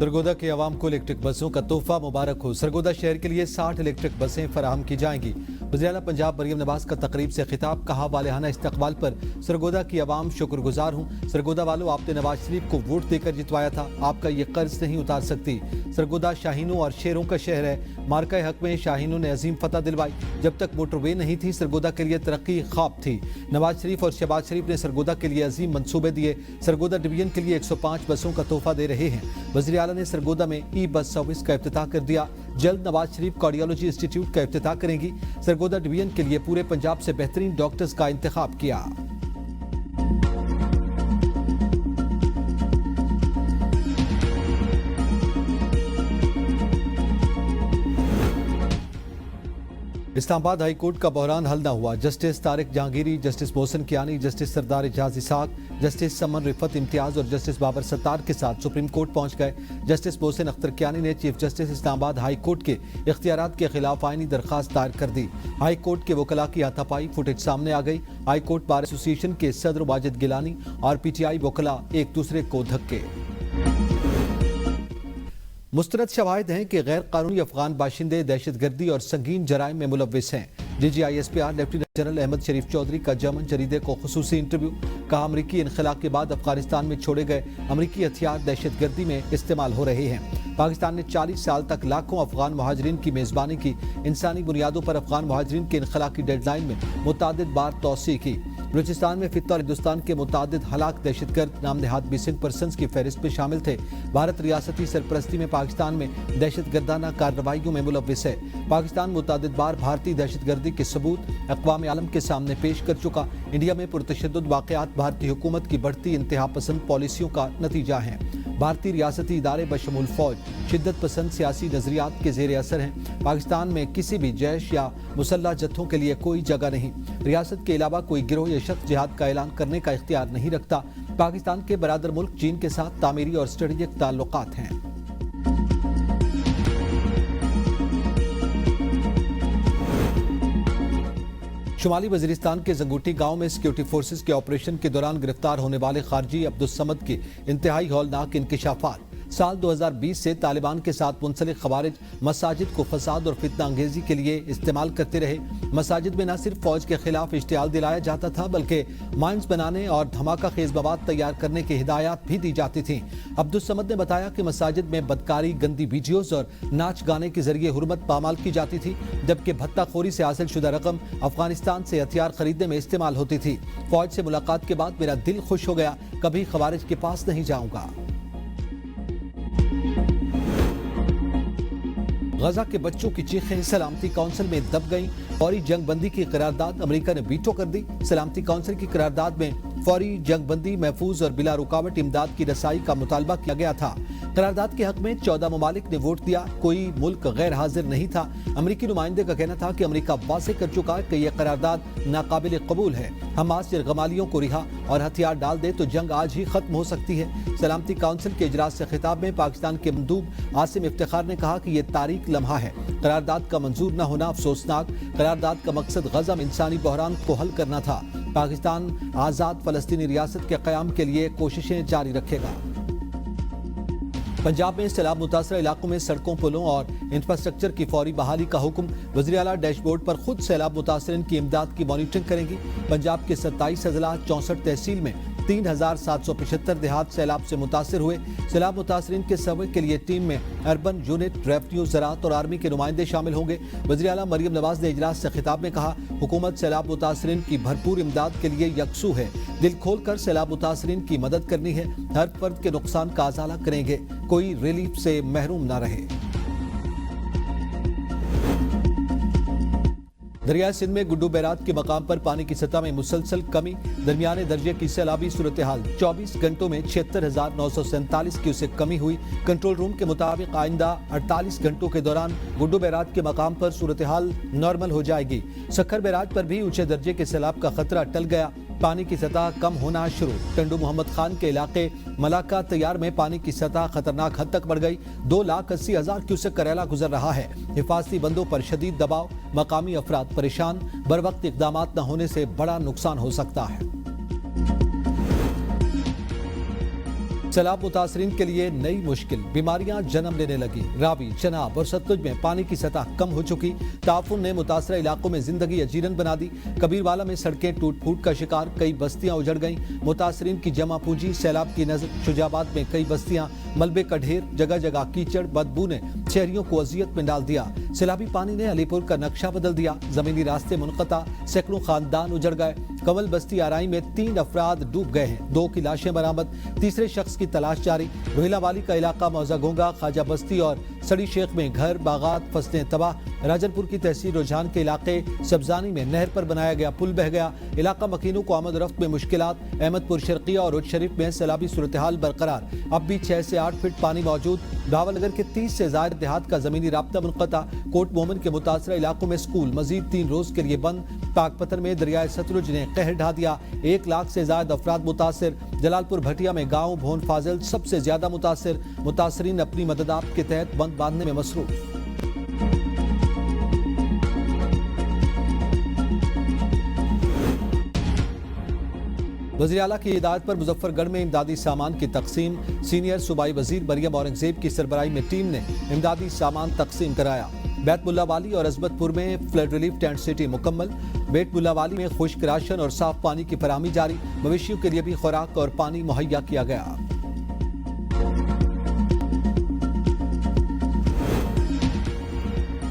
सरगोदा के अवाम को इलेक्ट्रिक बसों का तोहफा मुबारक हो। सरगोदा शहर के लिए 60 इलेक्ट्रिक बसें फराहम की जाएंगी। वज़ीर-ए-आला पंजाब मरियम नवाज का तकरीब से खिताब, कहा वालेहाना इस्तकबाल पर सरगोदा की अवाम शुक्रगुजार हूँ। सरगोदा वालों, आपने नवाज शरीफ को वोट देकर जितवाया था, आपका ये कर्ज नहीं उतार सकती। सरगोदा शाहीनों और शेरों का शहर है। मार्का हक में शाहीनों ने अजीम फतह दिलवाई। जब तक मोटरवे नहीं थी, सरगोदा के लिए तरक्की ख्वाब थी। नवाज शरीफ और शहबाज शरीफ ने सरगोदा के लिए अजीम मंसूबे दिए। सरगोदा डिवीजन के लिए 105 बसों का तोहफा दे रहे हैं। वज़ीर-ए-आला ने सरगोदा में ई बस सर्विस का इफ्तिताह कर दिया। जल्द नवाज शरीफ कार्डियोलॉजी इंस्टीट्यूट का इफ्तिताह करेंगी। सरगोदा डिवीजन के लिए पूरे पंजाब से बेहतरीन डॉक्टर्स का इंतखाब किया। इस्लामाबाद हाई कोर्ट का बहरान हल न हुआ। Justice Tariq Jahangiri, justice Mohsin Kayani, justice Sardar Ejaz Ishaq, justice Samman Rafat Imtiaz और जस्टिस बाबर सत्तार के साथ सुप्रीम कोर्ट पहुंच गए। जस्टिस मोहसिन अख्तर कियानी ने chief justice Islamabad high court के इख्तियारात के खिलाफ आईनी दरखास्त दायर कर दी। हाई कोर्ट के वकला की हाथापाई फुटेज सामने आ गई। हाई कोर्ट बार एसोसिएशन के सदर वाजिद गिलानी और पीटीआई वकला एक दूसरे को धक्के। मुस्तरद शवाहिद हैं कि गैर कानूनी अफगान बाशिंदे दहशतगर्दी और संगीन जराइम में मुलव्विस हैं। DGISPR लेफ्टिनेंट जनरल अहमद शरीफ चौधरी का जर्मन जरीदे को खुसूसी इंटरव्यू, कहा अमरीकी इनखला के बाद अफगानिस्तान में छोड़े गए अमरीकी हथियार दहशतगर्दी में इस्तेमाल हो रहे हैं। पाकिस्तान ने 40 साल तक लाखों अफगान महाजरीन की मेज़बानी की। इंसानी बुनियादों पर अफगान महाजरीन के इनखला की डेडलाइन में मुतादिद बार तौसीह की। बलूचिस्तान में फित्ता और हिंदुस्तान के मुतादिद हलाक दहशतगर्द नाम नहाद मिसिंग पर्सन्स की फहरिस्त में शामिल थे। भारत रियासती सरपरस्ती में पाकिस्तान में दहशतगर्दाना कार्रवाइयों में मुलव्विस है। पाकिस्तान मुतादिद बार भारतीय दहशतगर्दी के सबूत अक़वाम आलम के सामने पेश कर चुका। इंडिया में पुरतशद्दुद वाक़यात भारतीय हुकूमत की बढ़ती इंतहा पसंद पॉलिसियों का नतीजा है। भारतीय रियासती इदारे बशमूल फौज शिद्दत पसंद सियासी नजरियात के ज़ेर असर हैं। पाकिस्तान में किसी भी जैश या मुसल्लह जत्थों के लिए कोई जगह नहीं। रियासत के अलावा कोई गिरोह या शख्स जिहाद का ऐलान करने का इख्तियार नहीं रखता। पाकिस्तान के बरादर मुल्क चीन के साथ तामीरी और स्ट्रेटेजिक ताल्लुकात हैं। शुमाली वजीरिस्तान के जंगूटी गांव में सिक्योरिटी फोर्सेस के ऑपरेशन के दौरान गिरफ्तार होने वाले खारजी अब्दुस्समद के इंतहाई हौलनाक इंकिशाफात। साल 2020 से तालिबान के साथ मुंसलिक खवारिज मसाजिद को फसाद और फितना अंगेजी के लिए इस्तेमाल करते रहे। मसाजिद में न सिर्फ फौज के खिलाफ इश्तियाल दिलाया जाता था, बल्कि माइंस बनाने और धमाका खेज मवाद तैयार करने की हिदायत भी दी जाती थी। अब्दुस्समद ने बताया कि मसाजिद में बदकारी, गंदी वीडियोज और नाच गाने के जरिए हुर्मत पामाल की जाती थी, जबकि भत्ताखोरी से हासिल शुदा रकम अफगानिस्तान से हथियार खरीदने में इस्तेमाल होती थी। फौज से मुलाकात के बाद मेरा दिल खुश हो गया, कभी खवारिज के पास नहीं जाऊंगा। गजा के बच्चों की चीखें सलामती काउंसिल में दब गईं। फौरी जंग बंदी की करारदाद अमेरिका ने वीटो कर दी। सलामती काउंसिल की करारदाद में फौरी जंग बंदी, महफूज और बिला रुकावट इमदाद की रसाई का मुतालबा किया गया था। करारदाद के हक में 14 ममालिक ने वोट दिया, कोई मुल्क गैर हाजिर नहीं था। अमरीकी नुमाइंदे का कहना था कि अमरीका वाज़ेह कर चुका है कि यह करारदाद नाकाबिल कबूल है। हमास यरगमालियों को रिहा और हथियार डाल दे तो जंग आज ही खत्म हो सकती है। सलामती काउंसिल के इजलास से खिताब में पाकिस्तान के मंदूब आसिम इफ्तिखार ने कहा कि यह तारीख लम्हा है। करारदाद का मंजूर न होना अफसोसनाक। करारदाद का मकसद गजा में इंसानी बहरान को हल करना था। पाकिस्तान आज़ाद फलस्तीनी रियासत के क़याम के लिए कोशिशें जारी रखेगा। पंजाब में सैलाब मुतासर इलाकों में सड़कों, पुलों और इंफ्रास्ट्रक्चर की फौरी बहाली का हुक्म। वज़ीर-ए-आला डैशबोर्ड पर खुद सैलाब मुतासरीन की इमदाद की मॉनिटरिंग करेंगी। पंजाब के 27 अजला 64 तहसील में 3775 देहात सैलाब से मुतासर हुए। सैलाब मुतासरीन के सर्वे के लिए टीम में अर्बन यूनिट, रेवेन्यू, ज़राअत और आर्मी के नुमाइंदे शामिल होंगे। वज़ीर-ए-आला मरियम नवाज ने इजलास से खिताब में कहा, हुकूमत सैलाब मुतासरीन की भरपूर इमदाद के लिए यकसू है। दिल खोल कर सैलाब मुतासरीन की मदद करनी है। हर फर्द के नुकसान का अजाला करेंगे, कोई रिलीफ से महरूम न रहे। दरियाए सिंध में गुड्डू बैरात के मकाम पर पानी की सतह में मुसलसल कमी। दरमियाने दर्जे की सैलाबी सूरत हाल। 24 घंटों में 76,947 क्यूसेक कमी हुई। कंट्रोल रूम के मुताबिक आइंदा 48 घंटों के दौरान गुड्डू बैरात के मकाम पर सूरत हाल नॉर्मल हो जाएगी। सक्खर बैराज पर भी ऊंचे दर्जे के सैलाब का खतरा टल गया। पानी की सतह कम होना शुरू। टंडू मोहम्मद खान के इलाके मलाका तैयार में पानी की सतह खतरनाक हद तक बढ़ गई। 2,80,000 क्यूसेक करेला गुजर रहा है। हिफाजती बंदों पर शदीद दबाव, मकामी अफराद परेशान। बर वक्त इकदाम न होने से बड़ा नुकसान हो सकता है। سیلاب متاثرین کے لیے نئی مشکل، بیماریاں جنم لینے لگی۔ راوی، چناب اور ستلج میں پانی کی سطح کم ہو چکی۔ تعفن نے متاثرہ علاقوں میں زندگی اجیرن بنا دی۔ کبیر والا میں سڑکیں ٹوٹ پھوٹ کا شکار، کئی بستیاں اجڑ گئیں۔ متاثرین کی جمع پونجی سیلاب کی نظر۔ شجاعت میں کئی بستیاں ملبے کا ڈھیر، جگہ جگہ کیچڑ، بدبو نے شہریوں کو اذیت میں ڈال دیا۔ سیلابی پانی نے علی پور کا نقشہ بدل دیا، زمینی راستے منقطع، سینکڑوں خاندان اجڑ گئے۔ کمل بستی آرائی میں 3 افراد ڈوب گئے ہیں، 2 کی لاشیں برآمد، تیسرے شخص کی تلاش جاری۔ روہیلا والی کا علاقہ موزہ گونگا، خواجہ بستی اور سڑی شیخ میں گھر، باغات، فصلیں تباہ۔ راجن پور کی تحصیل رجحان کے علاقے سبزانی میں نہر پر بنایا گیا پل بہہ گیا۔ علاقہ مکینوں کو آمد و رفت میں مشکلات۔ احمد پور شرقیہ اور اچ شریف میں سیلابی صورتحال برقرار، اب بھی 6 سے 8 فٹ پانی موجود۔ بھاول نگر کے 30 سے زائد دیہات کا زمینی رابطہ منقطع۔ کوٹ مومن کے متاثرہ علاقوں میں سکول مزید 3 روز کے لیے بند۔ پاک پتھر میں دریائے ستلج نے قہر ڈھا دیا، 1 لاکھ سے زائد افراد متاثر۔ جلال پور بھٹیا میں گاؤں بھون فاضل سب سے زیادہ متاثر، متاثرین اپنی مدد آپ کے تحت بند باندھنے میں مصروف۔ وزیر اعلیٰ کی ہدایت پر مظفر گڑھ میں امدادی سامان کی تقسیم، سینئر صوبائی وزیر مریم اورنگزیب کی سربراہی میں ٹیم نے امدادی سامان تقسیم کرایا۔ بیت ملا والی اور عظمت پور میں فلڈ ریلیف ٹینٹ سٹی مکمل۔ بیت ملا والی میں خشک راشن اور صاف پانی کی فراہمی جاری، مویشیوں کے لیے بھی خوراک اور پانی مہیا کیا گیا۔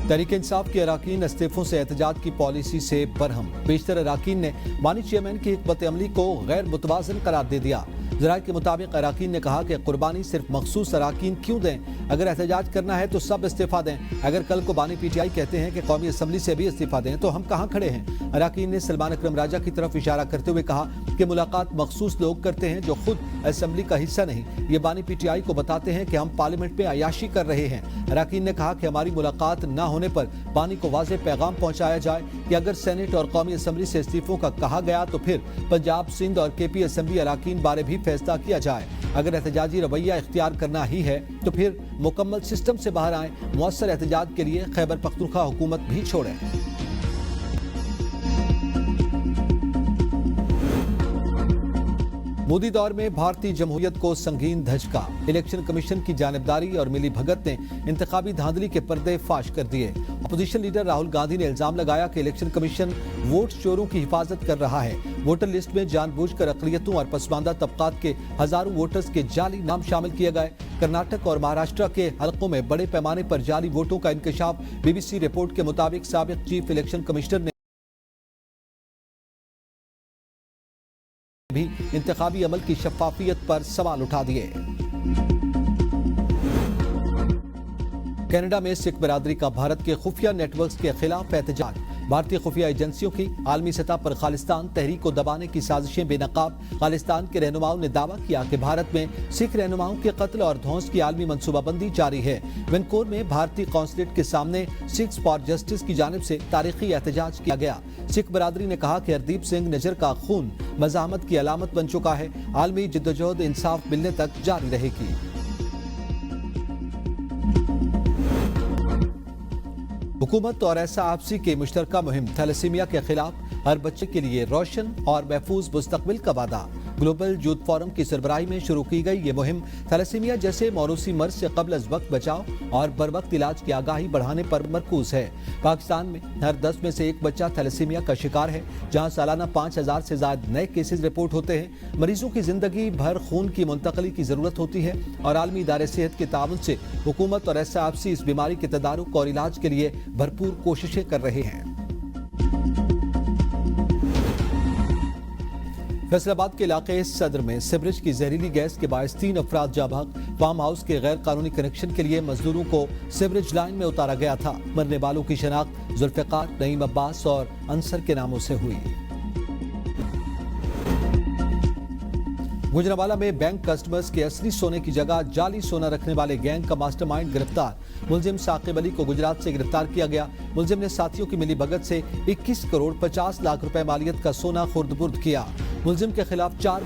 تحریک انصاف کے اراکین استعفوں سے احتجاج کی پالیسی سے برہم، بیشتر اراکین نے بانی چیئرمین کی حکمت عملی کو غیر متوازن قرار دے دیا۔ ذرائع کے مطابق اراکین نے کہا کہ قربانی صرف مخصوص اراکین کیوں دیں؟ اگر احتجاج کرنا ہے تو سب استعفیٰ دیں۔ اگر کل کو بانی پی ٹی آئی کہتے ہیں کہ قومی اسمبلی سے بھی استعفیٰ دیں تو ہم کہاں کھڑے ہیں؟ اراکین نے سلمان اکرم راجہ کی طرف اشارہ کرتے ہوئے کہا کہ ملاقات مخصوص لوگ کرتے ہیں جو خود اسمبلی کا حصہ نہیں، یہ بانی پی ٹی آئی کو بتاتے ہیں کہ ہم پارلیمنٹ میں عیاشی کر رہے ہیں۔ اراکین نے کہا کہ ہماری ملاقات نہ ہونے پر بانی کو واضح پیغام پہنچایا جائے کہ اگر سینٹ اور قومی اسمبلی سے استعفوں کا کہا گیا تو پھر پنجاب، سندھ اور کے پی اسمبلی اراکین بارے بھی فیصلہ کیا جائے۔ اگر احتجاجی رویہ اختیار کرنا ہی ہے تو پھر مکمل سسٹم سے باہر آئیں، مؤثر احتجاج کے لیے خیبر پختونخوا حکومت بھی چھوڑیں۔ مودی دور میں بھارتی جمہوریت کو سنگین دھچکا، الیکشن کمیشن کی جانبداری اور ملی بھگت نے انتخابی دھاندلی کے پردے فاش کر دیے۔ اپوزیشن لیڈر راہل گاندھی نے الزام لگایا کہ الیکشن کمیشن ووٹ چوروں کی حفاظت کر رہا ہے۔ ووٹر لسٹ میں جان بوجھ کر اقلیتوں اور پسماندہ طبقات کے ہزاروں ووٹرز کے جعلی نام شامل کیے گئے۔ کرناٹک اور مہاراشٹر کے حلقوں میں بڑے پیمانے پر جعلی ووٹوں کا انکشاف۔ بی بی سی رپورٹ کے مطابق سابق چیف الیکشن کمشنر نے بھی انتخابی عمل کی شفافیت پر سوال اٹھا دیے۔ کینیڈا میں سکھ برادری کا بھارت کے خفیہ نیٹ ورکس کے خلاف احتجاج۔ بھارتی خفیہ ایجنسیوں کی عالمی سطح پر خالصتان تحریک کو دبانے کی سازشیں بے نقاب۔ خالصتان کے رہنماؤں نے دعویٰ کیا کہ بھارت میں سکھ رہنماؤں کے قتل اور دھونس کی عالمی منصوبہ بندی جاری ہے۔ وینکوور میں بھارتی قونصلیٹ کے سامنے سکھز فار جسٹس کی جانب سے تاریخی احتجاج کیا گیا۔ سکھ برادری نے کہا کہ ہردیپ سنگھ نجر کا خون مزاحمت کی علامت بن چکا ہے، عالمی جدوجہد انصاف ملنے تک جاری رہے گی۔ حکومت اور ایسا آپسی کی مشترکہ مہم تھیلیسیمیا کے خلاف ہر بچے کے لیے روشن اور محفوظ مستقبل کا وعدہ۔ گلوبل یوتھ فورم کی سربراہی میں شروع کی گئی یہ مہم تھیلیسیمیا جیسے موروثی مرض سے قبل از وقت بچاؤ اور بروقت علاج کی آگاہی بڑھانے پر مرکوز ہے۔ پاکستان میں ہر 10 میں سے 1 بچہ تھیلیسیمیا کا شکار ہے، جہاں سالانہ 5000 سے زائد نئے کیسز رپورٹ ہوتے ہیں۔ مریضوں کی زندگی بھر خون کی منتقلی کی ضرورت ہوتی ہے اور عالمی ادارے صحت کے تعاون سے حکومت اور ایسا آپسی اس بیماری کے تدارک اور علاج کے لیے بھرپور کوششیں کر رہے ہیں۔ فیصل آباد کے علاقے صدر میں سیوریج کی زہریلی گیس کے باعث 3 افراد جاں بحق۔ فارم ہاؤس کے غیر قانونی کنیکشن کے لیے مزدوروں کو سیوریج لائن میں اتارا گیا تھا۔ مرنے والوں کی شناخت ذوالفقار، نعیم عباس اور انصر کے ناموں سے ہوئی۔ گوجرانوالہ میں بینک کسٹمرز کے اصلی سونے کی جگہ جعلی سونا رکھنے والے گینگ کا ماسٹر مائنڈ گرفتار۔ ملزم ثاقب علی کو گجرات سے گرفتار کیا گیا۔ ملزم نے ساتھیوں کی ملی بھگت سے 21 کروڑ 50 لاکھ روپے مالیت کا سونا خرد برد کیا۔ ملزم کے خلاف 4